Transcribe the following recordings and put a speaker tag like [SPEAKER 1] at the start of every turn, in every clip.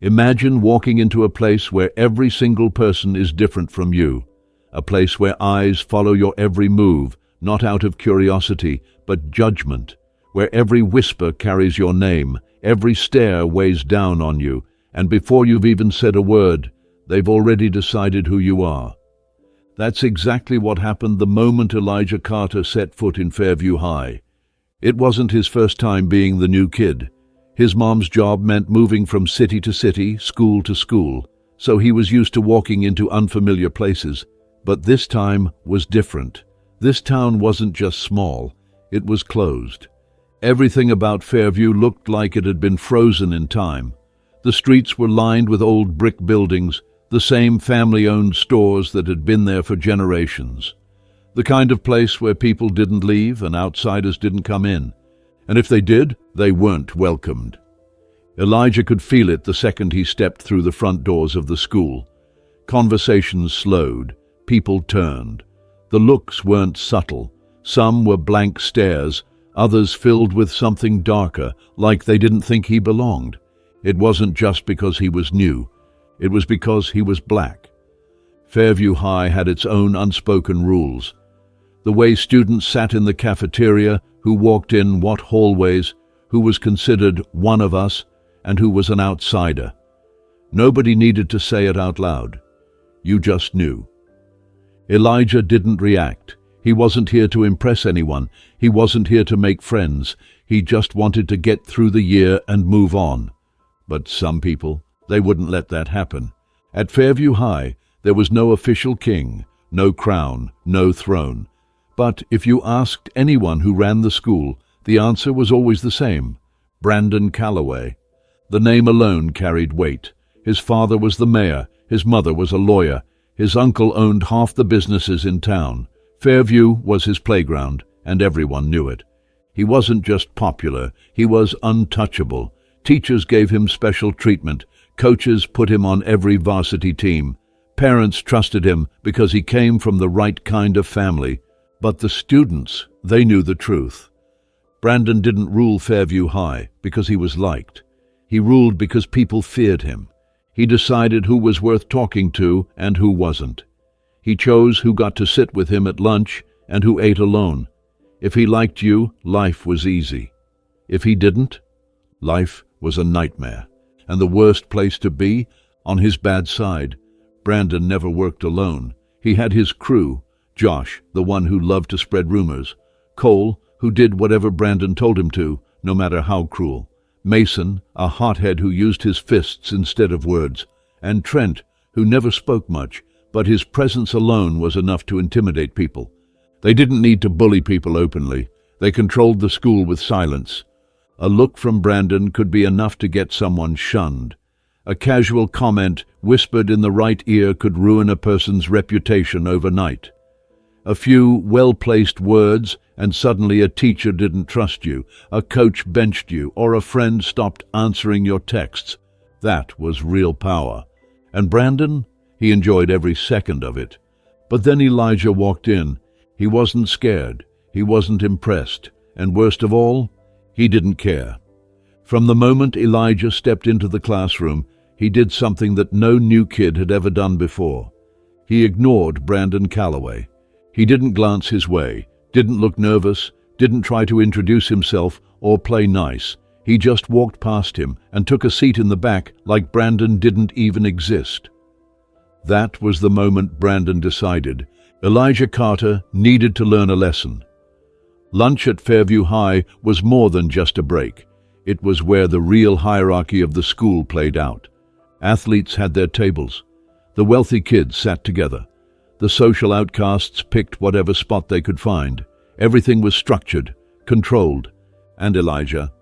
[SPEAKER 1] Imagine walking into a place where every single person is different from you. A place where eyes follow your every move, not out of curiosity, but judgment. Where every whisper carries your name, every stare weighs down on you, and before you've even said a word, they've already decided who you are. That's exactly what happened the moment Elijah Carter set foot in Fairview High. It wasn't his first time being the new kid. His mom's job meant moving from city to city, school to school, so he was used to walking into unfamiliar places. But this time was different. This town wasn't just small, it was closed. Everything about Fairview looked like it had been frozen in time. The streets were lined with old brick buildings, the same family-owned stores that had been there for generations. The kind of place where people didn't leave and outsiders didn't come in. And if they did, they weren't welcomed. Elijah could feel it the second he stepped through the front doors of the school. Conversations slowed, people turned. The looks weren't subtle. Some were blank stares, others filled with something darker, like they didn't think he belonged. It wasn't just because he was new. It was because he was black. Fairview High had its own unspoken rules. The way students sat in the cafeteria, who walked in what hallways, who was considered one of us, and who was an outsider. Nobody needed to say it out loud. You just knew. Elijah didn't react. He wasn't here to impress anyone. He wasn't here to make friends. He just wanted to get through the year and move on. But some people, they wouldn't let that happen. At Fairview High, there was no official king, no crown, no throne. But if you asked anyone who ran the school, the answer was always the same: Brandon Calloway. The name alone carried weight. His father was the mayor, his mother was a lawyer, his uncle owned half the businesses in town. Fairview was his playground, and everyone knew it. He wasn't just popular, he was untouchable. Teachers gave him special treatment. Coaches put him on every varsity team. Parents trusted him because he came from the right kind of family. But the students, they knew the truth. Brandon didn't rule Fairview High because he was liked. He ruled because people feared him. He decided who was worth talking to and who wasn't. He chose who got to sit with him at lunch and who ate alone. If he liked you, life was easy. If he didn't, life was a nightmare. And the worst place to be, on his bad side. Brandon never worked alone. He had his crew: Josh, the one who loved to spread rumors; Cole, who did whatever Brandon told him to, no matter how cruel; Mason, a hothead who used his fists instead of words; and Trent, who never spoke much, but his presence alone was enough to intimidate people. They didn't need to bully people openly. They controlled the school with silence. A look from Brandon could be enough to get someone shunned. A casual comment whispered in the right ear could ruin a person's reputation overnight. A few well-placed words, and suddenly a teacher didn't trust you, a coach benched you, or a friend stopped answering your texts. That was real power. And Brandon, he enjoyed every second of it. But then Elijah walked in. He wasn't scared. He wasn't impressed. And worst of all, he didn't care. From the moment Elijah stepped into the classroom, he did something that no new kid had ever done before. He ignored Brandon Calloway. He didn't glance his way, didn't look nervous, didn't try to introduce himself or play nice. He just walked past him and took a seat in the back like Brandon didn't even exist. That was the moment Brandon decided Elijah Carter needed to learn a lesson. Lunch at Fairview High was more than just a break. It was where the real hierarchy of the school played out. Athletes had their tables. The wealthy kids sat together. The social outcasts picked whatever spot they could find. Everything was structured, controlled. And Elijah?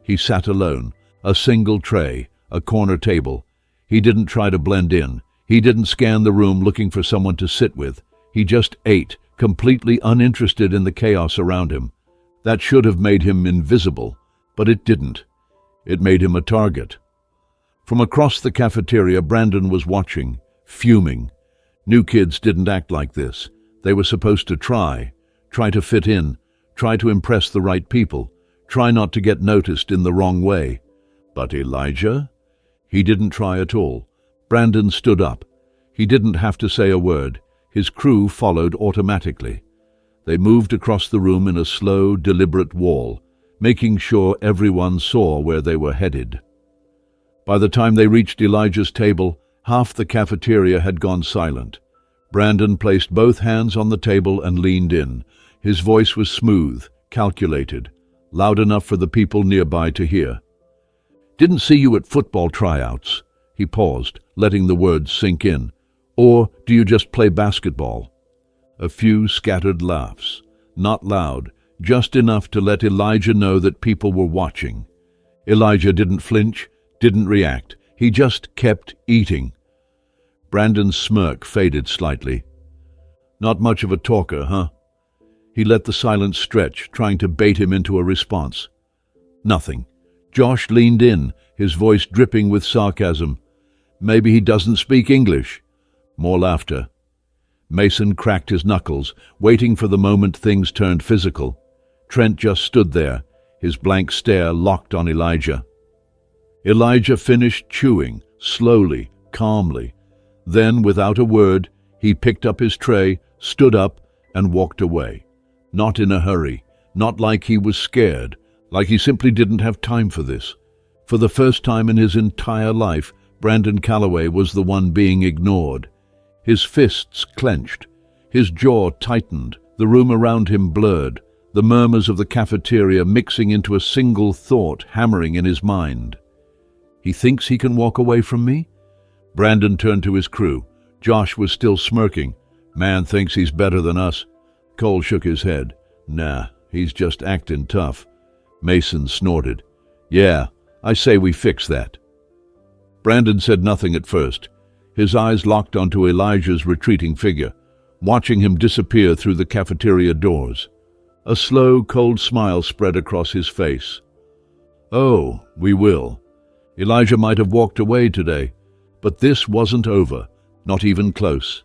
[SPEAKER 1] He sat alone, a single tray, a corner table. He didn't try to blend in. He didn't scan the room looking for someone to sit with. He just ate, completely uninterested in the chaos around him. That should have made him invisible, but it didn't. It made him a target. From across the cafeteria, Brandon was watching, fuming. New kids didn't act like this. They were supposed to try to fit in, try to impress the right people, try not to get noticed in the wrong way. But Elijah? He didn't try at all. Brandon stood up. He didn't have to say a word. His crew followed automatically. They moved across the room in a slow, deliberate wall, making sure everyone saw where they were headed. By the time they reached Elijah's table, half the cafeteria had gone silent. Brandon placed both hands on the table and leaned in. His voice was smooth, calculated, loud enough for the people nearby to hear. "Didn't see you at football tryouts." He paused, letting the words sink in. "Or do you just play basketball?" A few scattered laughs. Not loud, just enough to let Elijah know that people were watching. Elijah didn't flinch, didn't react. He just kept eating. Brandon's smirk faded slightly. "Not much of a talker, huh?" He let the silence stretch, trying to bait him into a response. Nothing. Josh leaned in, his voice dripping with sarcasm. "Maybe he doesn't speak English." More laughter. Mason cracked his knuckles, waiting for the moment things turned physical. Trent just stood there, his blank stare locked on Elijah. Elijah finished chewing, slowly, calmly. Then, without a word, he picked up his tray, stood up, and walked away. Not in a hurry, not like he was scared, like he simply didn't have time for this. For the first time in his entire life, Brandon Calloway was the one being ignored. His fists clenched, his jaw tightened, the room around him blurred, the murmurs of the cafeteria mixing into a single thought hammering in his mind. "He thinks he can walk away from me?" Brandon turned to his crew. Josh was still smirking. "Man thinks he's better than us." Cole shook his head. "Nah, he's just acting tough." Mason snorted. "Yeah, I say we fix that." Brandon said nothing at first. His eyes locked onto Elijah's retreating figure, watching him disappear through the cafeteria doors. A slow, cold smile spread across his face. "Oh, we will." Elijah might have walked away today, but this wasn't over, not even close.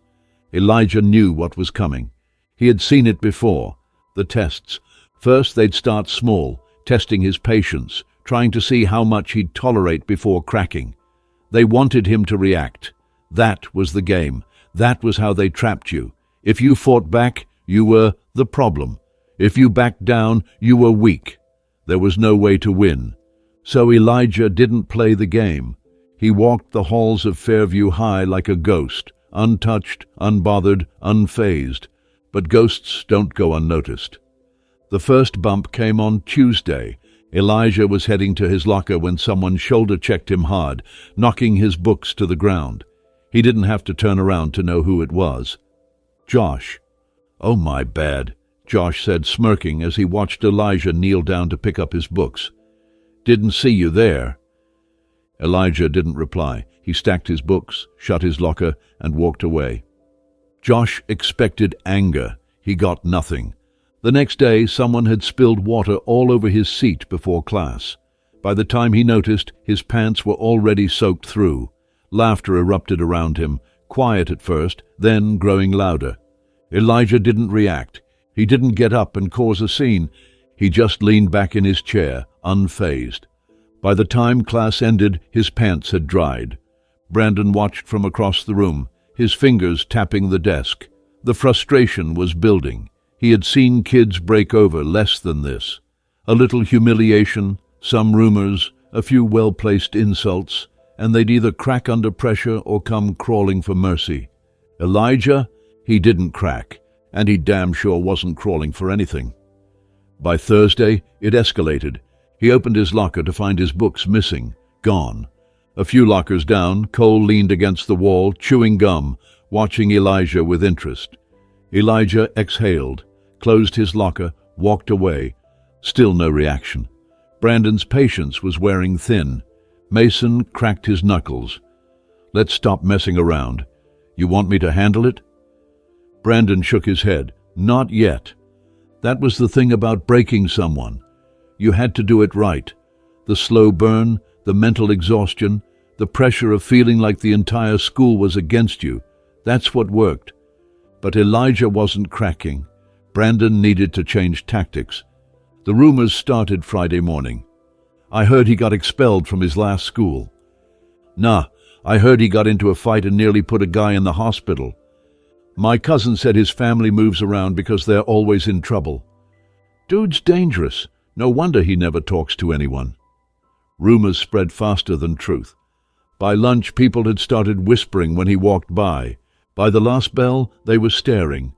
[SPEAKER 1] Elijah knew what was coming. He had seen it before. The tests. First they'd start small, testing his patience, trying to see how much he'd tolerate before cracking. They wanted him to react. That was the game. That was how they trapped you. If you fought back, you were the problem. If you backed down, you were weak. There was no way to win. So Elijah didn't play the game. He walked the halls of Fairview High like a ghost, untouched, unbothered, unfazed. But ghosts don't go unnoticed. The first bump came on Tuesday. Elijah was heading to his locker when someone shoulder-checked him hard, knocking his books to the ground. He didn't have to turn around to know who it was. Josh. "Oh, my bad," Josh said, smirking as he watched Elijah kneel down to pick up his books. "Didn't see you there." Elijah didn't reply. He stacked his books, shut his locker, and walked away. Josh expected anger. He got nothing. The next day, someone had spilled water all over his seat before class. By the time he noticed, his pants were already soaked through. Laughter erupted around him, quiet at first, then growing louder. Elijah didn't react. He didn't get up and cause a scene. He just leaned back in his chair, unfazed. By the time class ended, his pants had dried. Brandon watched from across the room, his fingers tapping the desk. The frustration was building. He had seen kids break over less than this. A little humiliation, some rumors, a few well-placed insults, and they'd either crack under pressure or come crawling for mercy. Elijah, he didn't crack, and he damn sure wasn't crawling for anything. By Thursday, it escalated. He opened his locker to find his books missing, gone. A few lockers down, Cole leaned against the wall, chewing gum, watching Elijah with interest. Elijah exhaled, closed his locker, walked away. Still no reaction. Brandon's patience was wearing thin. Mason cracked his knuckles. "Let's stop messing around. You want me to handle it?" Brandon shook his head. "Not yet." That was the thing about breaking someone. You had to do it right. The slow burn, the mental exhaustion, the pressure of feeling like the entire school was against you. That's what worked. But Elijah wasn't cracking. Brandon needed to change tactics. The rumors started Friday morning. "I heard he got expelled from his last school." Nah, I heard he got into a fight and nearly put a guy in the hospital. My cousin said his family moves around because they're always in trouble. Dude's dangerous. No wonder he never talks to anyone. Rumors spread faster than truth. By lunch, people had started whispering when he walked by. By the last bell, they were staring.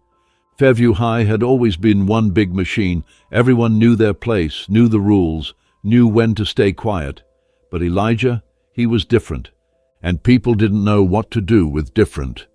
[SPEAKER 1] Fairview High had always been one big machine. Everyone knew their place, knew the rules, knew when to stay quiet. But Elijah, he was different, and people didn't know what to do with different.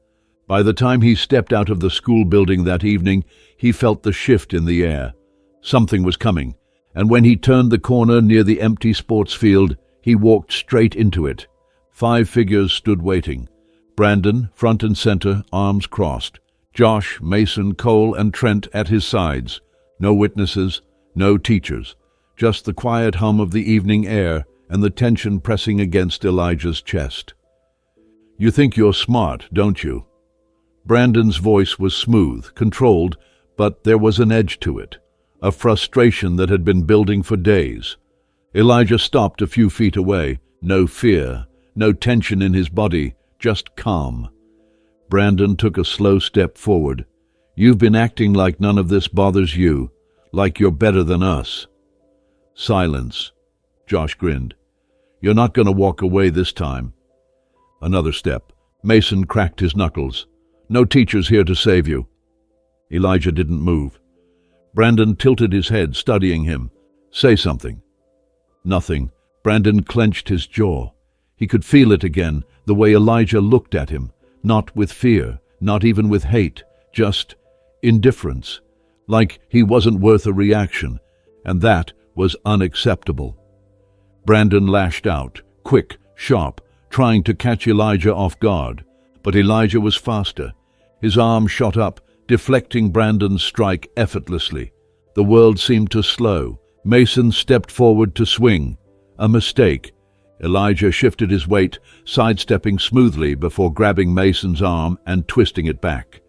[SPEAKER 1] By the time he stepped out of the school building that evening, he felt the shift in the air. Something was coming, and when he turned the corner near the empty sports field, he walked straight into it. 5 figures stood waiting. Brandon, front and center, arms crossed. Josh, Mason, Cole, and Trent at his sides. No witnesses, no teachers. Just the quiet hum of the evening air and the tension pressing against Elijah's chest. You think you're smart, don't you? Brandon's voice was smooth, controlled, but there was an edge to it, a frustration that had been building for days. Elijah stopped a few feet away. No fear, no tension in his body, just calm. Brandon took a slow step forward. You've been acting like none of this bothers you, like you're better than us. Silence. Josh grinned. You're not going to walk away this time. Another step. Mason cracked his knuckles. No teacher's here to save you. Elijah didn't move. Brandon tilted his head, studying him. Say something. Nothing. Brandon clenched his jaw. He could feel it again, the way Elijah looked at him. Not with fear, not even with hate, just indifference, like he wasn't worth a reaction, and that was unacceptable. Brandon lashed out, quick, sharp, trying to catch Elijah off guard, but Elijah was faster. His arm shot up, deflecting Brandon's strike effortlessly. The world seemed to slow. Mason stepped forward to swing. A mistake. Elijah shifted his weight, sidestepping smoothly before grabbing Mason's arm and twisting it back.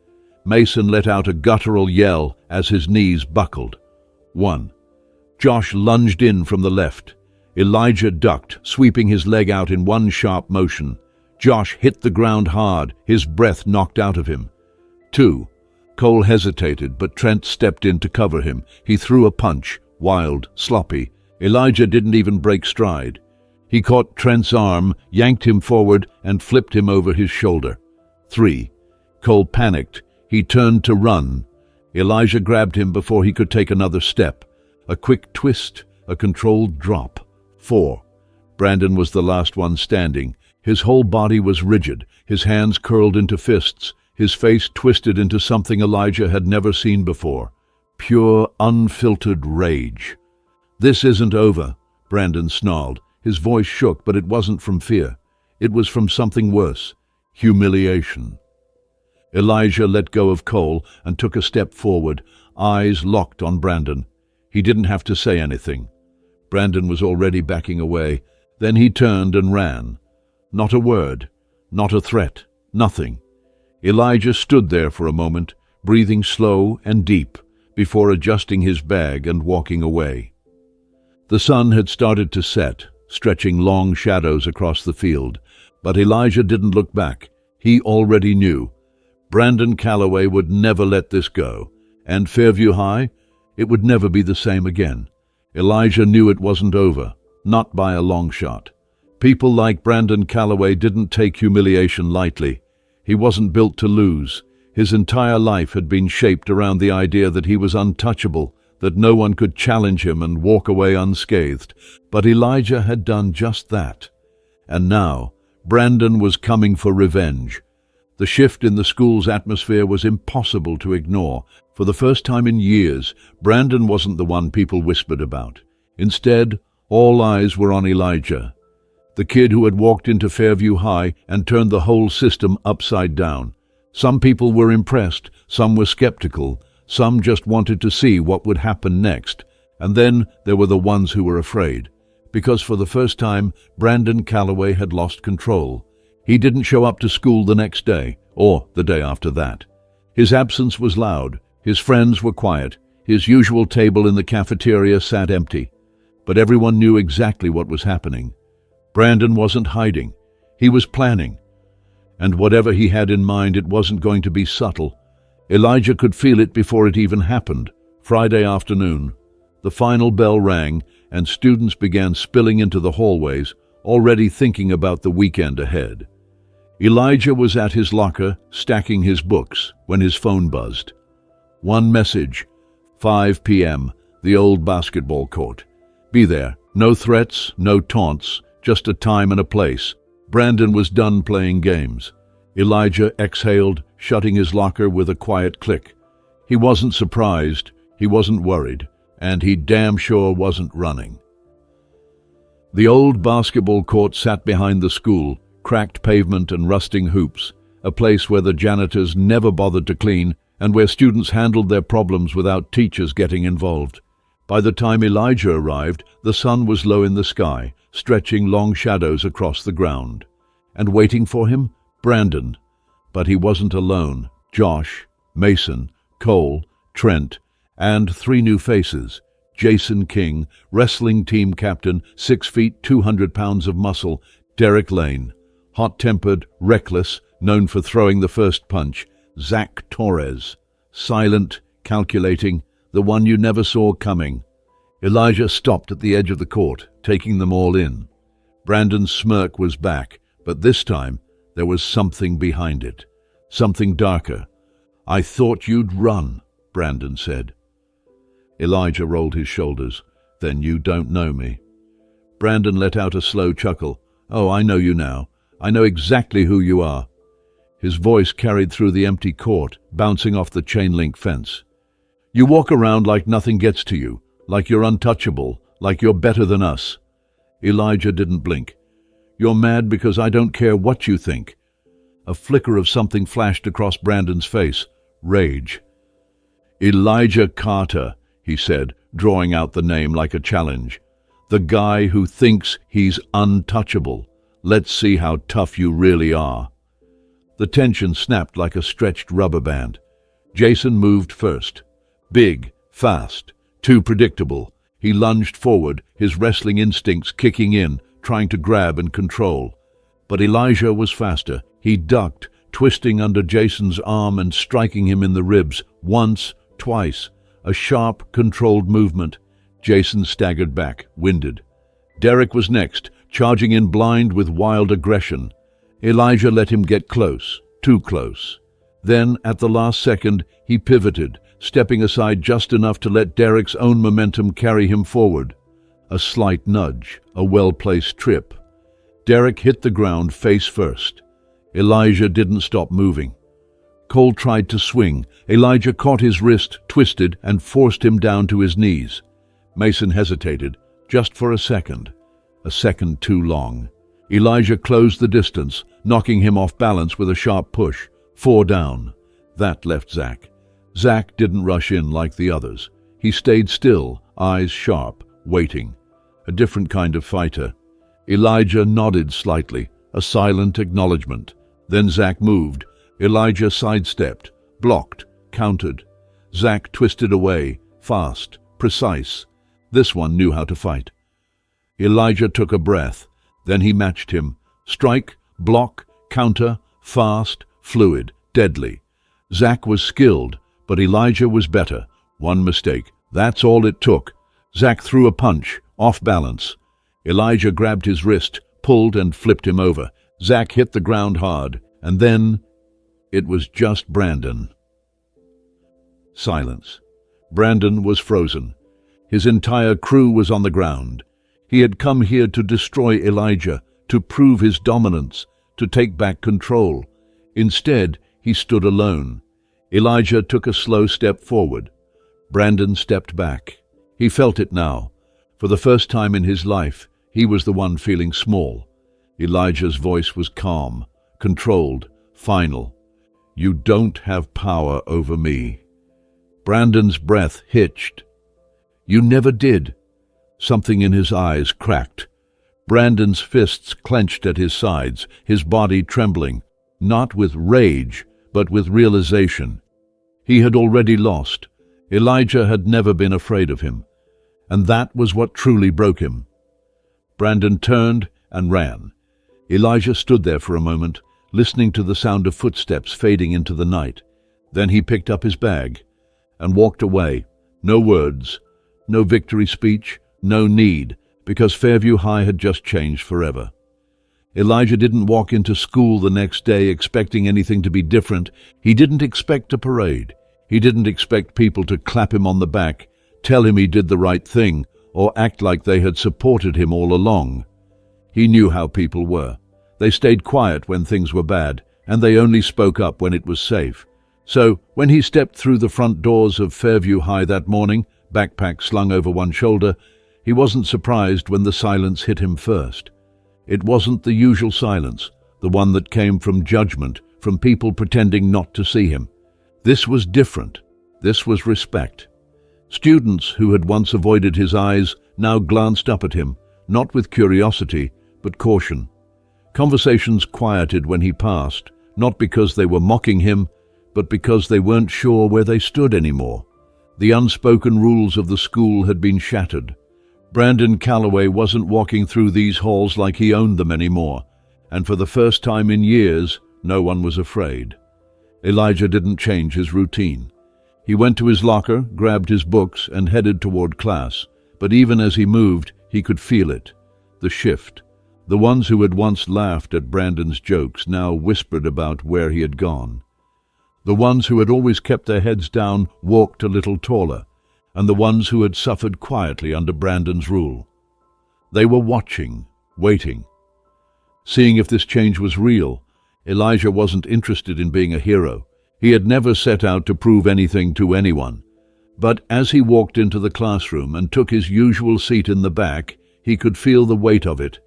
[SPEAKER 1] Mason let out a guttural yell as his knees buckled. 1. Josh lunged in from the left. Elijah ducked, sweeping his leg out in one sharp motion. Josh hit the ground hard, his breath knocked out of him. 2. Cole hesitated, but Trent stepped in to cover him. He threw a punch, wild, sloppy. Elijah didn't even break stride. He caught Trent's arm, yanked him forward, and flipped him over his shoulder. 3. Cole panicked. He turned to run. Elijah grabbed him before he could take another step. A quick twist, a controlled drop. 4. Brandon was the last one standing. His whole body was rigid, his hands curled into fists, his face twisted into something Elijah had never seen before. Pure, unfiltered rage. This isn't over, Brandon snarled. His voice shook, but it wasn't from fear. It was from something worse. Humiliation. Elijah let go of Cole and took a step forward, eyes locked on Brandon. He didn't have to say anything. Brandon was already backing away. Then he turned and ran. Not a word, not a threat, nothing. Elijah stood there for a moment, breathing slow and deep, before adjusting his bag and walking away. The sun had started to set, stretching long shadows across the field, but Elijah didn't look back. He already knew. Brandon Calloway would never let this go, and Fairview High, it would never be the same again. Elijah knew it wasn't over, not by a long shot. People like Brandon Calloway didn't take humiliation lightly. He wasn't built to lose. His entire life had been shaped around the idea that he was untouchable, that no one could challenge him and walk away unscathed. But Elijah had done just that. And now, Brandon was coming for revenge. The shift in the school's atmosphere was impossible to ignore. For the first time in years, Brandon wasn't the one people whispered about. Instead, all eyes were on Elijah, the kid who had walked into Fairview High and turned the whole system upside down. Some people were impressed, some were skeptical, some just wanted to see what would happen next. And then there were the ones who were afraid. Because for the first time, Brandon Calloway had lost control. He didn't show up to school the next day, or the day after that. His absence was loud. His friends were quiet. His usual table in the cafeteria sat empty. But everyone knew exactly what was happening. Brandon wasn't hiding. He was planning. And whatever he had in mind, it wasn't going to be subtle. Elijah could feel it before it even happened. Friday afternoon. The final bell rang, and students began spilling into the hallways, already thinking about the weekend ahead. Elijah was at his locker, stacking his books, when his phone buzzed. One message, 5 p.m., the old basketball court. Be there. No threats, no taunts, just a time and a place. Brandon was done playing games. Elijah exhaled, shutting his locker with a quiet click. He wasn't surprised, he wasn't worried, and he damn sure wasn't running. The old basketball court sat behind the school, cracked pavement and rusting hoops, a place where the janitors never bothered to clean and where students handled their problems without teachers getting involved. By the time Elijah arrived, the sun was low in the sky, stretching long shadows across the ground. And waiting for him, Brandon. But he wasn't alone. Josh, Mason, Cole, Trent, and 3 new faces. Jason King, wrestling team captain, 6 feet, 200 pounds of muscle. Derek Lane, hot-tempered, reckless, known for throwing the first punch. Zach Torres, silent, calculating, the one you never saw coming. Elijah stopped at the edge of the court, taking them all in. Brandon's smirk was back, but this time there was something behind it. Something darker. "I thought you'd run," Brandon said. Elijah rolled his shoulders. "Then you don't know me." Brandon let out a slow chuckle. "Oh, I know you now. I know exactly who you are." His voice carried through the empty court, bouncing off the chain-link fence. "You walk around like nothing gets to you, like you're untouchable, like you're better than us." Elijah didn't blink. "You're mad because I don't care what you think." A flicker of something flashed across Brandon's face. Rage. "Elijah Carter," he said, drawing out the name like a challenge. "The guy who thinks he's untouchable. Let's see how tough you really are." The tension snapped like a stretched rubber band. Jason moved first. Big, fast, too predictable. He lunged forward, his wrestling instincts kicking in, trying to grab and control. But Elijah was faster. He ducked, twisting under Jason's arm and striking him in the ribs, once, twice. A sharp, controlled movement. Jason staggered back, winded. Derek was next, charging in blind with wild aggression. Elijah let him get close, too close. Then, at the last second, he pivoted, stepping aside just enough to let Derek's own momentum carry him forward. A slight nudge, a well-placed trip. Derek hit the ground face first. Elijah didn't stop moving. Cole tried to swing. Elijah caught his wrist, twisted, and forced him down to his knees. Mason hesitated, just for a second too long. Elijah closed the distance, knocking him off balance with a sharp push. 4 down. That left Zach. Zach didn't rush in like the others. He stayed still, eyes sharp, waiting. A different kind of fighter. Elijah nodded slightly, a silent acknowledgement. Then Zach moved. Elijah sidestepped, blocked, countered. Zach twisted away, fast, precise. This one knew how to fight. Elijah took a breath. Then he matched him. Strike, block, counter, fast, fluid, deadly. Zach was skilled, but Elijah was better. One mistake. That's all it took. Zach threw a punch, off balance. Elijah grabbed his wrist, pulled and flipped him over. Zach hit the ground hard, and then it was just Brandon. Silence. Brandon was frozen. His entire crew was on the ground. He had come here to destroy Elijah, to prove his dominance, to take back control. Instead, he stood alone. Elijah took a slow step forward. Brandon stepped back. He felt it now. For the first time in his life, he was the one feeling small. Elijah's voice was calm, controlled, final. "You don't have power over me." Brandon's breath hitched. "You never did." Something in his eyes cracked. Brandon's fists clenched at his sides, his body trembling, not with rage, but with realization. He had already lost. Elijah had never been afraid of him, and that was what truly broke him. Brandon turned and ran. Elijah stood there for a moment, listening to the sound of footsteps fading into the night. Then he picked up his bag and walked away. No words, no victory speech, no need, because Fairview High had just changed forever. Elijah didn't walk into school the next day expecting anything to be different. He didn't expect a parade. He didn't expect people to clap him on the back, tell him he did the right thing, or act like they had supported him all along. He knew how people were. They stayed quiet when things were bad, and they only spoke up when it was safe. So, when he stepped through the front doors of Fairview High that morning, backpack slung over one shoulder, he wasn't surprised when the silence hit him first. It wasn't the usual silence, the one that came from judgment, from people pretending not to see him. This was different. This was respect. Students who had once avoided his eyes now glanced up at him, not with curiosity, but caution. Conversations quieted when he passed, not because they were mocking him, but because they weren't sure where they stood anymore. The unspoken rules of the school had been shattered. Brandon Calloway wasn't walking through these halls like he owned them anymore, and for the first time in years, no one was afraid. Elijah didn't change his routine. He went to his locker, grabbed his books, and headed toward class. But even as he moved, he could feel it. The shift. The ones who had once laughed at Brandon's jokes now whispered about where he had gone. The ones who had always kept their heads down walked a little taller, and the ones who had suffered quietly under Brandon's rule. They were watching, waiting. Seeing if this change was real, Elijah wasn't interested in being a hero. He had never set out to prove anything to anyone. But as he walked into the classroom and took his usual seat in the back, he could feel the weight of it.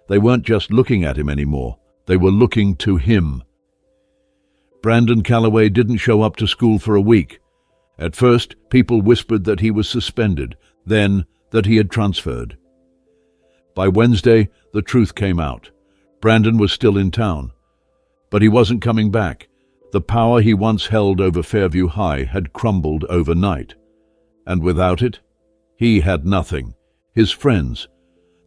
[SPEAKER 1] They weren't just looking at him anymore. They were looking to him. Brandon Calloway didn't show up to school for a week. At first, people whispered that he was suspended, then that he had transferred. By Wednesday, the truth came out. Brandon was still in town. But he wasn't coming back. The power he once held over Fairview High had crumbled overnight. And without it, he had nothing. His friends,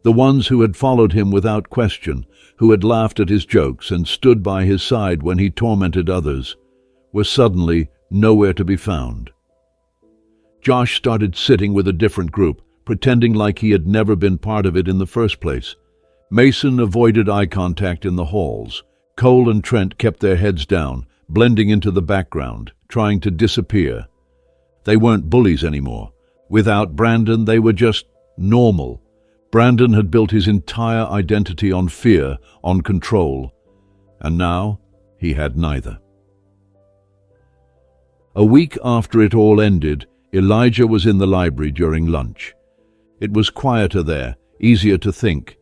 [SPEAKER 1] the ones who had followed him without question, who had laughed at his jokes and stood by his side when he tormented others, were suddenly nowhere to be found. Josh started sitting with a different group, pretending like he had never been part of it in the first place. Mason avoided eye contact in the halls. Cole and Trent kept their heads down, blending into the background, trying to disappear. They weren't bullies anymore. Without Brandon, they were just normal. Brandon had built his entire identity on fear, on control, and now he had neither. A week after it all ended, Elijah was in the library during lunch. It was quieter there, easier to think.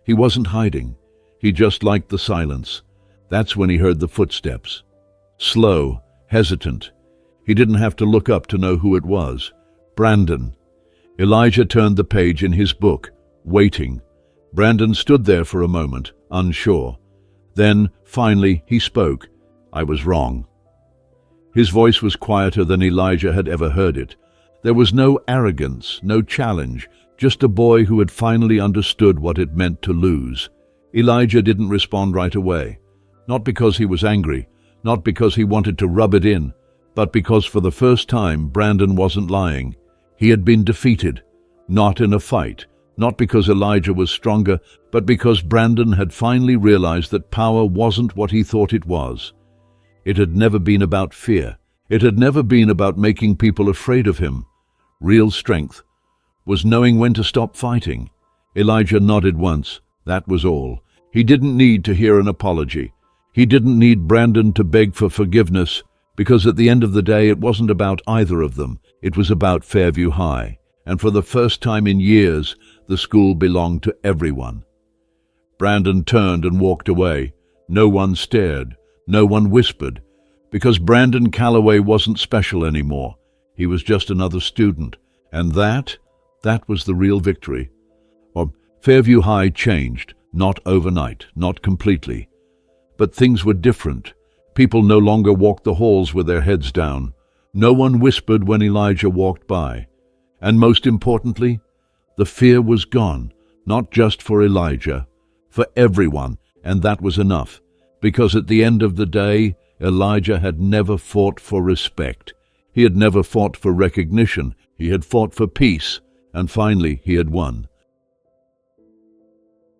[SPEAKER 1] He wasn't hiding. He just liked the silence. That's when he heard the footsteps. Slow, hesitant. He didn't have to look up to know who it was. Brandon. Elijah turned the page in his book, waiting. Brandon stood there for a moment, unsure. Then, finally, he spoke. "I was wrong." His voice was quieter than Elijah had ever heard it. There was no arrogance, no challenge, just a boy who had finally understood what it meant to lose. Elijah didn't respond right away. Not because he was angry, not because he wanted to rub it in, but because for the first time Brandon wasn't lying. He had been defeated, not in a fight, not because Elijah was stronger, but because Brandon had finally realized that power wasn't what he thought it was. It had never been about fear. It had never been about making people afraid of him. Real strength was knowing when to stop fighting. Elijah nodded once. That was all. He didn't need to hear an apology. He didn't need Brandon to beg for forgiveness, because at the end of the day it wasn't about either of them. It was about Fairview High. And for the first time in years, the school belonged to everyone. Brandon turned and walked away. No one stared. No one whispered. Because Brandon Calloway wasn't special anymore. He was just another student. And that was the real victory. Fairview High changed, not overnight, not completely. But things were different. People no longer walked the halls with their heads down. No one whispered when Elijah walked by. And most importantly, the fear was gone, not just for Elijah, for everyone. And that was enough, because at the end of the day, Elijah had never fought for respect. He had never fought for recognition. He had fought for peace, and finally he had won.